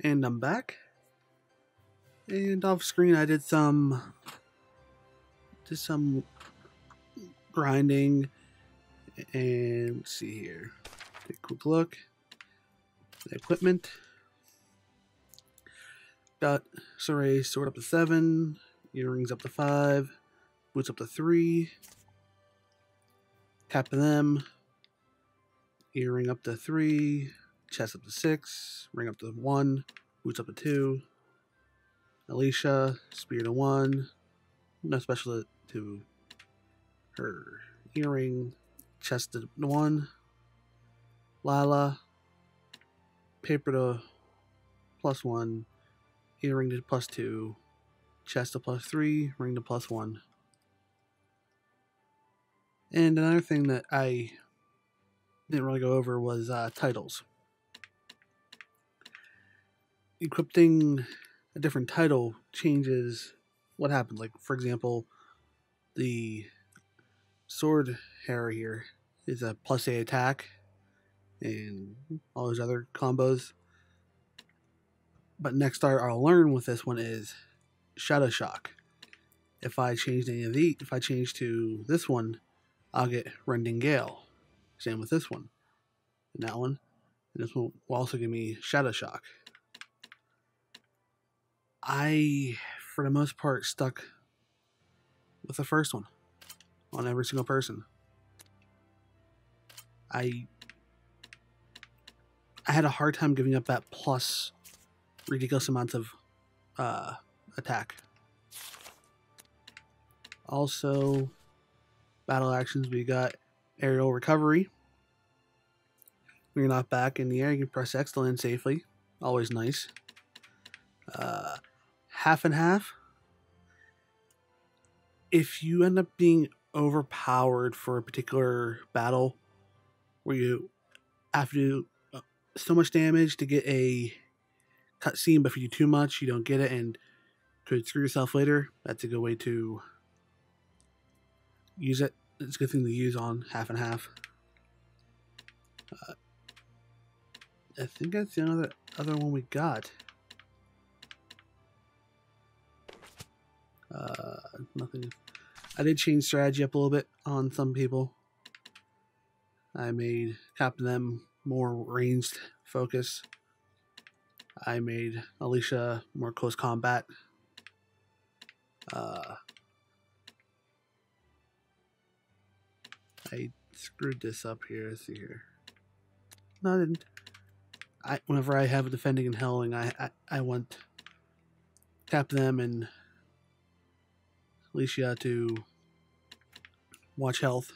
And I'm back. And off screen I did some grinding. And let's see here. Take a quick look. The equipment. Got Soray's sword up to 7, earrings up to 5, boots up to 3, tapping them, earring up to 3, chest up to 6, ring up to 1, boots up to 2, Alicia, spear to 1, no special to her earring, chest to 1, Lila, paper to +1, earring to +2, chest to +3, ring to +1. And another thing that I didn't really go over was titles. Equipping a different title changes what happens. Like, for example, the sword hair here is a +8 attack and all those other combos. But next start I'll learn with this one is Shadow Shock. If I change any of these, if I change to this one, I'll get Rending Gale. Same with this one. And that one. And this one will also give me Shadow Shock. I, for the most part, stuck with the first one on every single person. I had a hard time giving up that plus ridiculous amounts of attack. Also, battle actions, we got aerial recovery. When you're not back in the air, you can press X to land safely. Always nice. Half and half. If you end up being overpowered for a particular battle where you have to do so much damage to get a cutscene, but if you do too much, you don't get it and could screw yourself later, that's a good way to use it. It's a good thing to use on half and half. I think that's the other one we got. Nothing. I did change strategy up a little bit on some people. I made Captain them more ranged focus. I made Alicia more close combat. I screwed this up here. Let's see here. No, I didn't. Whenever I have a defending and healing, I want tap them and Alicia to watch health,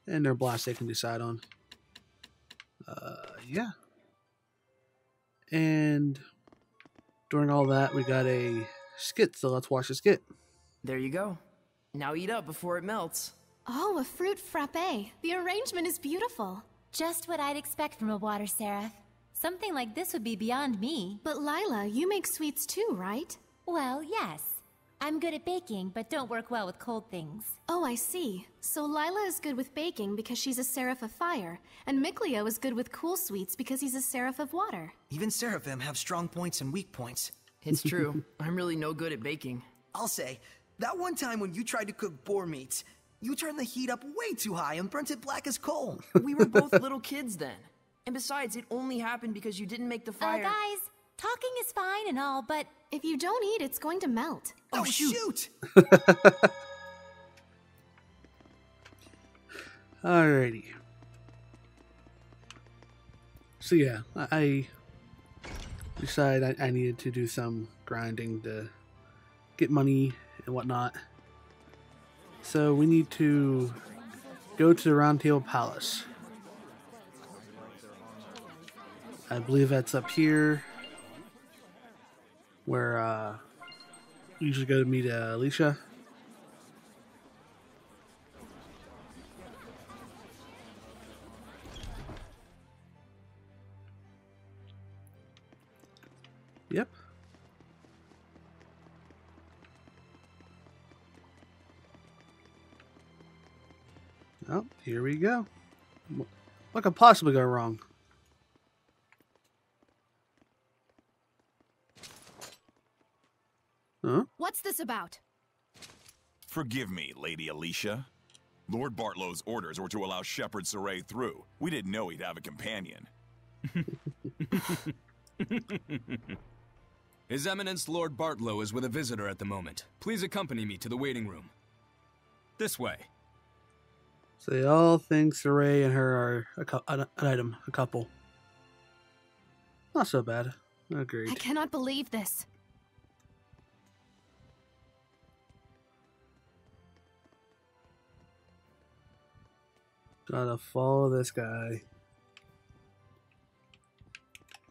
and their blast they can decide on. Yeah. And during all that, we got a skit, so let's watch the skit. There you go. Now eat up before it melts. Oh, a fruit frappe. The arrangement is beautiful. Just what I'd expect from a water seraph. Something like this would be beyond me. But Lila, you make sweets too, right? Well, yes. I'm good at baking, but don't work well with cold things. Oh, I see. So Lila is good with baking because she's a seraph of fire, and Mikleo is good with cool sweets because he's a seraph of water. Even seraphim have strong points and weak points. It's true. I'm really no good at baking. I'll say, that one time when you tried to cook boar meats, you turned the heat up way too high and burnt it black as coal. We were both little kids then. And besides, it only happened because you didn't make the fire. Guys, talking is fine and all, but if you don't eat, it's going to melt. Oh, shoot! Alrighty. So yeah, I decided I needed to do some grinding to get money and whatnot. So we need to go to the Round Table Palace. I believe that's up here, where we usually go to meet Alicia. Yep. Oh, here we go. What could possibly go wrong? What's this about? Forgive me, Lady Alicia. Lord Bartlow's orders were to allow Shepherd Saray through. We didn't know he'd have a companion. His Eminence Lord Bartlow is with a visitor at the moment. Please accompany me to the waiting room. This way. So they all think Saray and her are an item, a couple. Not so bad. Agreed. I cannot believe this. Gotta follow this guy.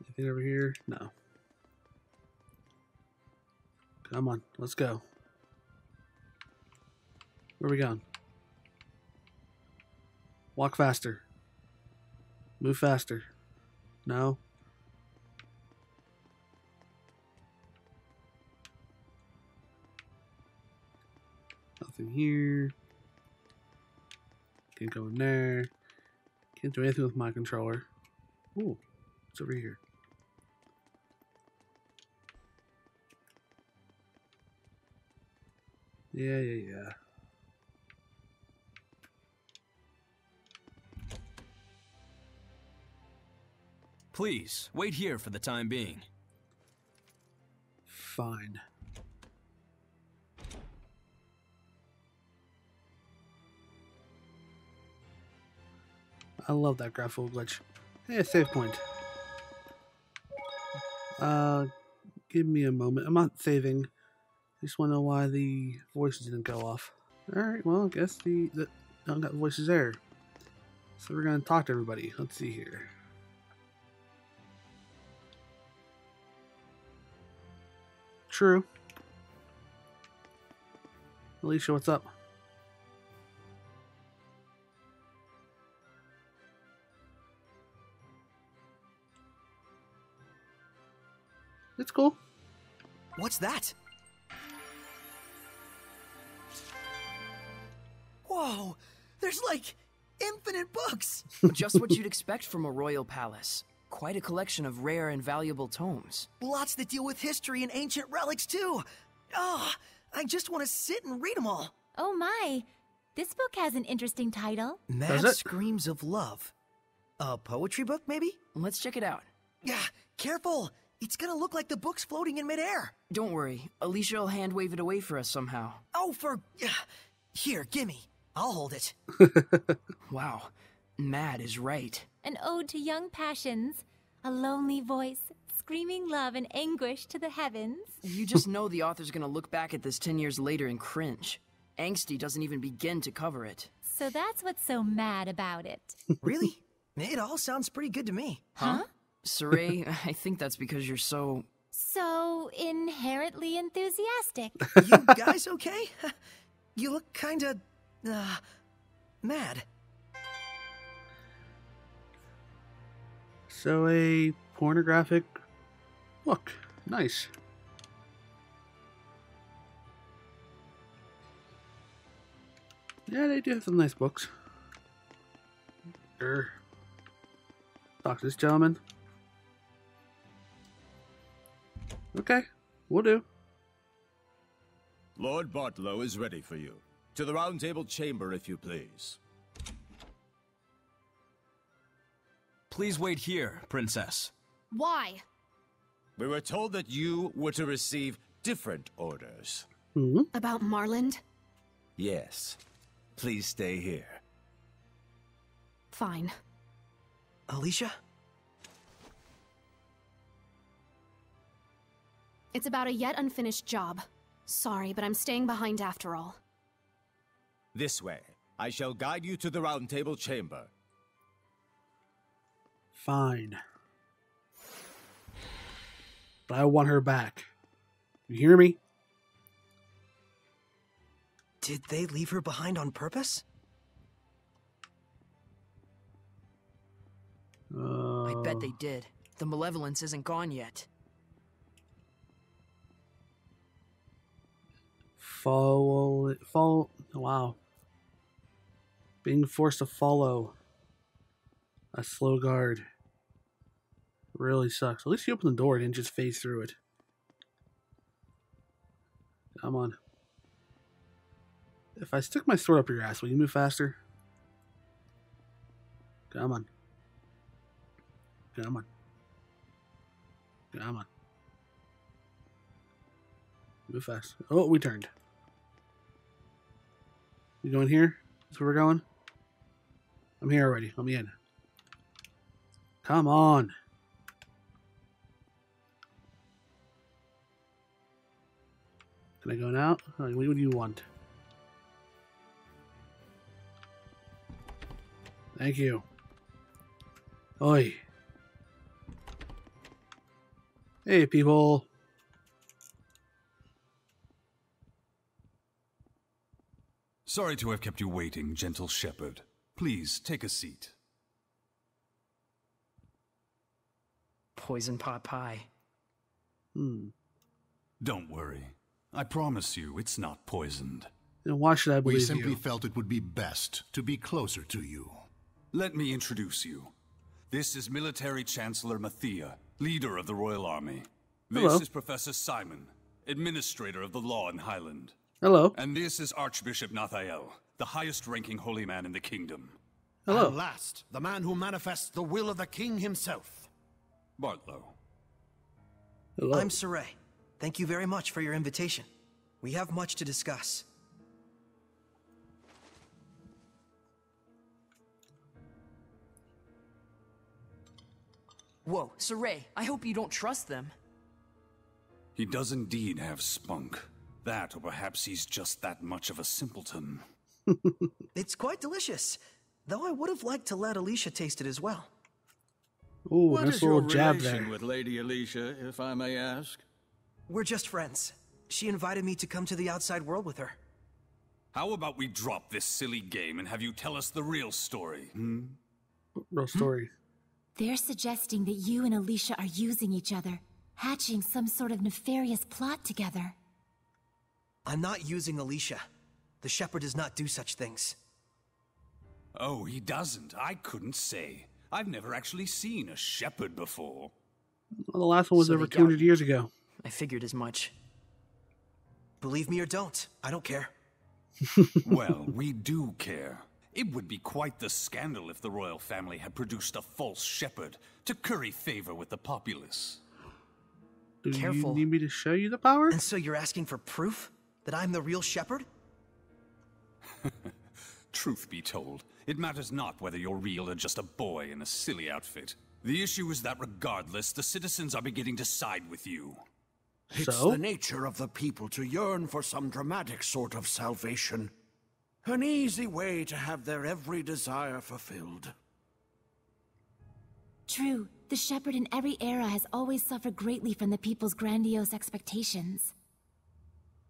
Anything over here? No. Come on, let's go. Where are we going? Walk faster. Move faster. No. Nothing here. Can't go in there. Can't do anything with my controller. Ooh, it's over here. Yeah. Please, wait here for the time being. Fine. I love that graphical glitch. Hey, save point. Give me a moment. I'm not saving. I just want to know why the voices didn't go off. Alright, well, I guess the don't got voices there. So we're gonna talk to everybody. Let's see here. True. Alicia, what's up? It's cool. What's that? Whoa! There's like infinite books! Just what you'd expect from a royal palace. Quite a collection of rare and valuable tomes. Lots that deal with history and ancient relics, too! Oh, I just want to sit and read them all. Oh my! This book has an interesting title. Mad Screams of Love. A poetry book, maybe? Let's check it out. Yeah, careful! It's gonna look like the book's floating in midair. Don't worry, Alicia will hand wave it away for us somehow. Oh, here, gimme. I'll hold it. Wow, Mad is right. An ode to young passions. A lonely voice, screaming love and anguish to the heavens. You just know the author's gonna look back at this 10 years later and cringe. Angsty doesn't even begin to cover it. So that's what's so mad about it. Really? It all sounds pretty good to me. Huh? Saray, I think that's because you're so... So inherently enthusiastic. You guys okay? You look kinda... mad. So a pornographic book. Nice. Yeah, they do have some nice books. Talk to this gentleman. Okay, we'll do. Lord Bartlow is ready for you. To the Round Table chamber, if you please. Please wait here, Princess. Why? We were told that you were to receive different orders. About Marland? Yes. Please stay here. Fine. Alicia? It's about a yet unfinished job. Sorry, but I'm staying behind after all. This way. I shall guide you to the Round Table chamber. Fine. But I want her back. You hear me? Did they leave her behind on purpose? I bet they did. The malevolence isn't gone yet. Follow. Wow. Being forced to follow a slow guard really sucks. At least you opened the door and didn't just phase through it. Come on. If I stick my sword up your ass, will you move faster? Come on. Come on. Come on. Move fast. Oh, we turned. You going here? That's where we're going? I'm here already. Let me in. Come on. Can I go now? What do you want? Thank you. Oi. Hey, people. Sorry to have kept you waiting, gentle shepherd. Please, take a seat. Poison pot pie. Don't worry. I promise you, it's not poisoned. Then why should I believe We you? simply felt it would be best to be closer to you. Let me introduce you. This is Military Chancellor Mathia, leader of the Royal Army. This Hello. is Professor Simon, administrator of the law in Highland. Hello. And this is Archbishop Nathael, the highest-ranking holy man in the kingdom. Hello. And last, the man who manifests the will of the king himself. Bartlow. Hello. I'm Saray. Thank you very much for your invitation. We have much to discuss. Whoa, Saray, I hope you don't trust them. He does indeed have spunk. That, or perhaps he's just that much of a simpleton. It's quite delicious, though I would have liked to let Alicia taste it as well. Ooh, What nice is little your jab relation there. with Lady Alicia, if I may ask? We're just friends. She invited me to come to the outside world with her. How about we drop this silly game and have you tell us the real story, Real story. They're suggesting that you and Alicia are using each other, hatching some sort of nefarious plot together. I'm not using Alicia. The shepherd does not do such things. Oh, he doesn't. I couldn't say. I've never actually seen a shepherd before. Well, the last one was So over they 200 doubt- years ago. I figured as much. Believe me or don't, I don't care. Well, we do care. It would be quite the scandal if the royal family had produced a false shepherd to curry favor with the populace. Do Careful. you need me to show you the power? And so you're asking for proof that I'm the real shepherd? Truth be told, it matters not whether you're real or just a boy in a silly outfit. The issue is that regardless, the citizens are beginning to side with you. It's So? the nature of the people to yearn for some dramatic sort of salvation. An easy way to have their every desire fulfilled. True, the shepherd in every era has always suffered greatly from the people's grandiose expectations.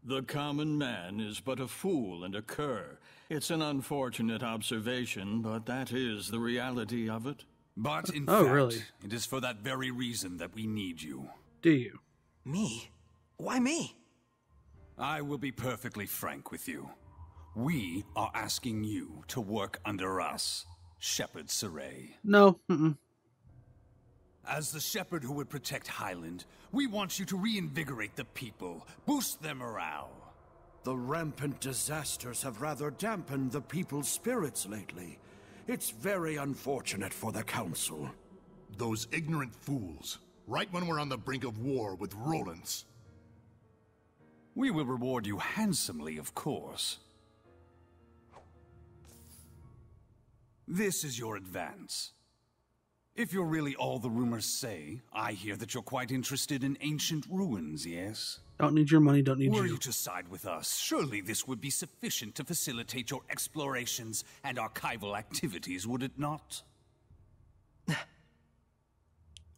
The common man is but a fool and a cur. It's an unfortunate observation, but that is the reality of it. But in Oh, fact, really? it is for that very reason that we need you. Do you? Me? Why me? I will be perfectly frank with you. We are asking you to work under us, Shepherd Saray. No. As the shepherd who would protect Highland, we want you to reinvigorate the people, boost their morale. The rampant disasters have rather dampened the people's spirits lately. It's very unfortunate for the council. Those ignorant fools. Right when we're on the brink of war with Rollins. We will reward you handsomely, of course. This is your advance. If you're really all the rumors say, I hear that you're quite interested in ancient ruins, yes? Don't need your money, don't need Were you. you to side with us, surely this would be sufficient to facilitate your explorations and archival activities, would it not?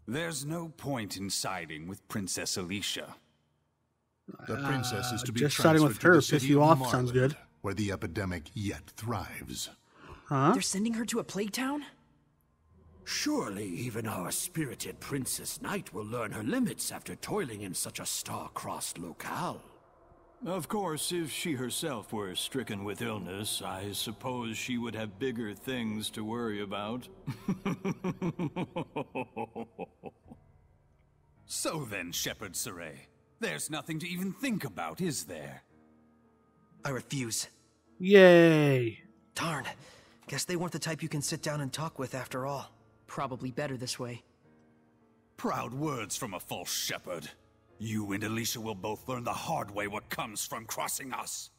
There's no point in siding with Princess Alicia. The princess is to be just siding with transferred to her the piss city you of off sounds Marland, good. where the epidemic yet thrives. Huh? They're sending her to a plague town? Surely even our spirited Princess Knight will learn her limits after toiling in such a star-crossed locale. Of course, if she herself were stricken with illness, I suppose she would have bigger things to worry about. So then, Shepherd Saray, there's nothing to even think about, is there? I refuse. Yay. Darn. Guess they weren't the type you can sit down and talk with after all. Probably better this way. Proud words from a false shepherd. You and Alicia will both learn the hard way what comes from crossing us.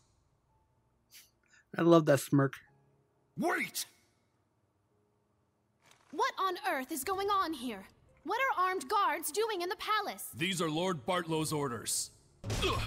I love that smirk. Wait! What on earth is going on here? What are armed guards doing in the palace? These are Lord Bartlow's orders. Ugh.